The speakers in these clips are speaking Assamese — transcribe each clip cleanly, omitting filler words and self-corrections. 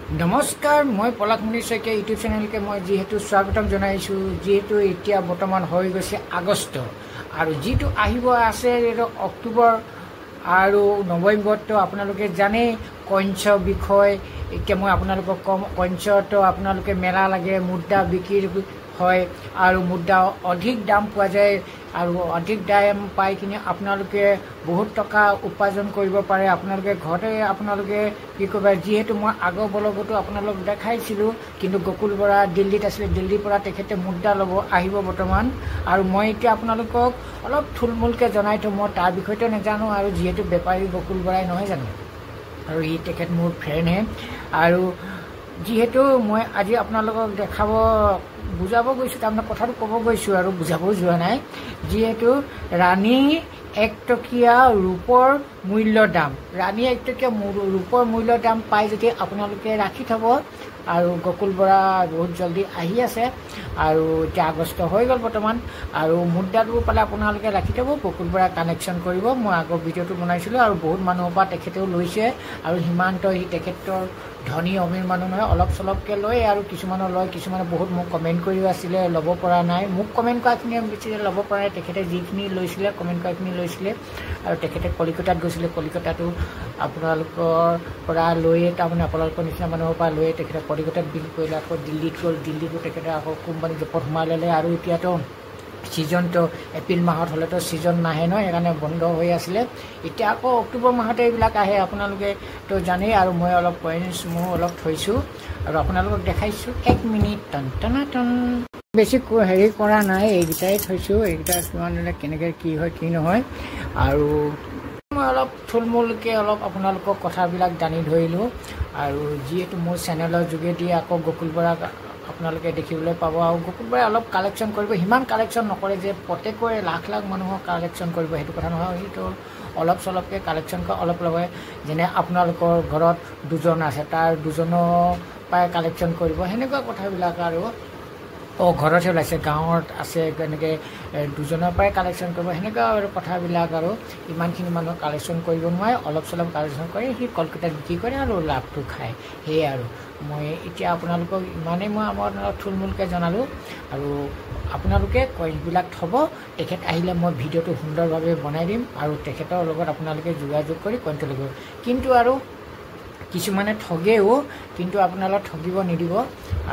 নমস্কাৰ, মই পলাশমণি শইকীয়া ইউটিউব চেনেলকে মই যিহেতু স্বাগতম জনাইছোঁ। যিহেতু এতিয়া বৰ্তমান হৈ গৈছে আগষ্ট আৰু যিটো আহিব আছে এইটো অক্টোবৰ আৰু নৱেম্বৰতো আপোনালোকে জানেই কঞ্চ বিষয়। এতিয়া মই আপোনালোকক কম, কঞ্চতো আপোনালোকে মেলা লাগে, মুদ্ৰা বিক্ৰী হয় আৰু মুদ্ৰা অধিক দাম পোৱা যায় আৰু অধিক দাম পাই কিনে আপোনালোকে বহুত টকা উপাৰ্জন কৰিব পাৰে। আপোনালোকে ঘৰতে আপোনালোকে কি কৰিব, যিহেতু মই আগৰ ব্লগতো আপোনালোক দেখাইছিলোঁ, কিন্তু গকুল বৰা দিল্লীত আছিলে, দিল্লীৰ পৰা তেখেতে মুদ্ৰা ল'ব আহিব বৰ্তমান। আৰু মই এতিয়া আপোনালোকক অলপ থুলমূলকৈ জনাই থওঁ, মই তাৰ বিষয়টো নাজানো আৰু যিহেতু বেপাৰী গকুল বৰাই নহয় জানো, আৰু তেখেত মোৰ ফ্ৰেণ্ডহে। আৰু যিহেতু মই আজি আপোনালোকক বুজাব গৈছোঁ, তাৰমানে কথাটো ক'ব গৈছোঁ আৰু বুজাবও যোৱা নাই। যিহেতু ৰাণী 1 টকীয়া ৰূপৰ মূল্যৰ দাম, ৰাণী 1 টকীয়া ৰূপৰ মূল্যৰ দাম পাই যদি আপোনালোকে ৰাখি থ'ব। আৰু গকুল বৰা বহুত জলদি আহি আছে আৰু এতিয়া আগষ্ট হৈ গ'ল বৰ্তমান। আৰু মুদ্ৰাটো পালে আপোনালোকে ৰাখি থ'ব, গকুল বৰা কানেকশ্যন কৰিব। মই আগৰ ভিডিঅ'টো বনাইছিলোঁ আৰু বহুত মানুহৰ পৰা তেখেতেও লৈছে। আৰু সীমান্ত তেখেতৰ ধনী অমীৰ মানুহ নহয়, অলপ চলপকৈ লয় আৰু কিছুমানৰ লয়, কিছুমানে বহুত মোক কমেণ্ট কৰিও আছিলে ল'ব পৰা নাই। মোক কমেণ্ট কৰাখিনিয়ে বেছি ল'ব পৰা নাই, তেখেতে যিখিনি লৈছিলে কমেণ্ট কৰাখিনি লৈছিলে। আৰু তেখেতে কলিকতাত গৈছিলে, কলিকতাতো আপোনালোকৰ পৰা লৈয়ে, তাৰমানে আপোনালোকৰ নিচিনা মানুহৰ পৰা লৈয়ে তেখেতে কলিকতাত বিক্ৰী কৰিলে। আকৌ দিল্লীত গ'ল, দিল্লীতো তেখেতে আকৌ কোম্পানী জপত সোমাই ল'লে। আৰু এতিয়াতো ছিজনটো এপ্ৰিল মাহত হ'লেতো ছিজন নাহে নহয়, সেইকাৰণে বন্ধ হৈ আছিলে। এতিয়া আকৌ অক্টোবৰ মাহতে এইবিলাক আহে, আপোনালোকেতো জানেই। আৰু মই অলপ পইণ্টছ মোৰ অলপ থৈছোঁ আৰু আপোনালোকক দেখাইছোঁ। 1 মিনিট টন বেছি হেৰি কৰা নাই, এইকেইটাই থৈছোঁ। এইকেইটা কিমান কেনেকৈ কি হয় কি নহয়। আৰু মই অলপ থুলমূলকৈ অলপ আপোনালোকক কথাবিলাক দাঙি ধৰিলোঁ। আৰু যিহেতু মোৰ চেনেলৰ যোগেদি আকৌ গকুল বৰাক আপোনালোকে দেখিবলৈ পাব। আৰু গকুল বৰাই অলপ কালেকশ্যন কৰিব, সিমান কালেকশ্যন নকৰে যে প্ৰত্যেকৰে লাখ লাখ মানুহক কালেকশ্যন কৰিব, সেইটো কথা নহয়। সেইটো অলপ চলপকৈ কালেকশ্যন কৰে, অলপ লগাই। যেনে আপোনালোকৰ ঘৰত দুজন আছে, তাৰ দুজনৰ পৰাই কালেকশ্যন কৰিব, সেনেকুৱা কথাবিলাক। আৰু ঘৰতহে ওলাইছে, গাঁৱত আছে, এনেকৈ দুজনৰ পৰাই কালেকশ্যন কৰিব, সেনেকুৱা আৰু কথাবিলাক। আৰু ইমানখিনি মানুহ কালেকশ্যন কৰিব নোৱাৰে, অলপ চলপ কালেকশ্যন কৰে, সি কলকাতাত বিক্ৰী কৰে আৰু লাভটো খায়, সেয়াই। আৰু মই এতিয়া আপোনালোকক ইমানেই মই আপোনালোকক থুলমূলকৈ জনালোঁ। আৰু আপোনালোকে কইনবিলাক থ'ব, তেখেত আহিলে মই ভিডিঅ'টো সুন্দৰভাৱে বনাই দিম আৰু তেখেতৰ লগত আপোনালোকে যোগাযোগ কৰি কইনটো ল'ব। কিন্তু আৰু কিছুমানে ঠগেও, কিন্তু আপোনালোক ঠগিব নিদিব।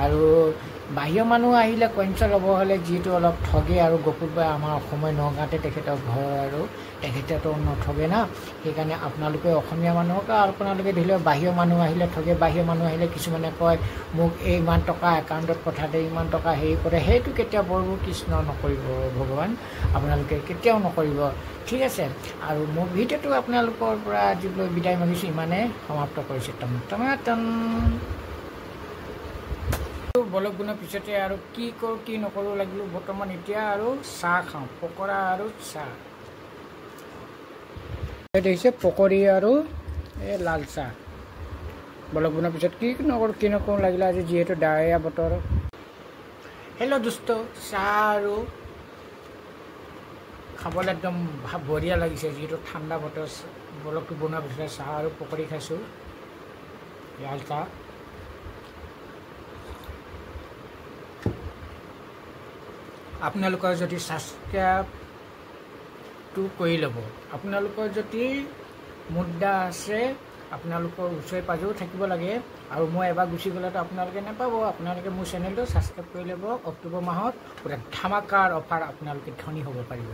আৰু বাহিৰৰ মানুহ আহিলে কইনচ ল'ব হ'লে যিহেতু অলপ ঠগে, আৰু গকুল বৰাই আমাৰ অসমৰ নগাঁৱতে তেখেতৰ ঘৰ, আৰু তেখেতেতো নঠগে না, সেইকাৰণে আপোনালোকে অসমীয়া মানুহক আপোনালোকে ধৰি লওক বাহিৰৰ মানুহ আহিলে ঠগে। বাহিৰৰ মানুহ আহিলে কিছুমানে কয় মোক ইমান টকা একাউণ্টত পঠাই দিয়ে, ইমান টকা হেৰি কৰে, সেইটো কেতিয়াও প্ৰভু কৃষ্ণ নকৰিব, ভগৱান আপোনালোকে কেতিয়াও নকৰিব, ঠিক আছে। আৰু মোৰ ভিডিঅ'টো আপোনালোকৰ পৰা আজিলৈ বিদায় মাগিছোঁ, ইমানে সমাপ্ত কৰিছোঁ। টন বলক গুণৰ পিছতে আৰু কি কৰোঁ কি নকৰোঁ লাগিলোঁ। বৰ্তমান এতিয়া আৰু চাহ খাওঁ, পকৰা আৰু চাহ দেখিছে, পকৰি আৰু এই লাল চাহ। বলক গুণৰ পিছত কি নকৰোঁ লাগিলে আজি যিহেতু ডাৱৰীয়া বতৰ। হেল্ল' দোস্ত, চাহ আৰু খাবলৈ একদম বঢ়িয়া লাগিছে, যিহেতু ঠাণ্ডা বতৰ। বলকটো বনোৱাৰ পিছতে চাহ আৰু পকৰি খাইছোঁ, লাল চাহ। আপোনালোকৰ যদি ছাবস্ক্ৰাইবটো কৰি ল'ব, আপোনালোকৰ যদি মুদ্ৰা আছে আপোনালোকৰ ওচৰে পাজৰেও থাকিব লাগে। আৰু মই এবাৰ গুচি গ'লেতো আপোনালোকে নাপাব। আপোনালোকে মোৰ চেনেলটো ছাবস্ক্ৰাইব কৰি ল'ব। অক্টোবৰ মাহত পুৰা ধামাকাৰ অফাৰ আপোনালোকে ধনী হ'ব পাৰিব।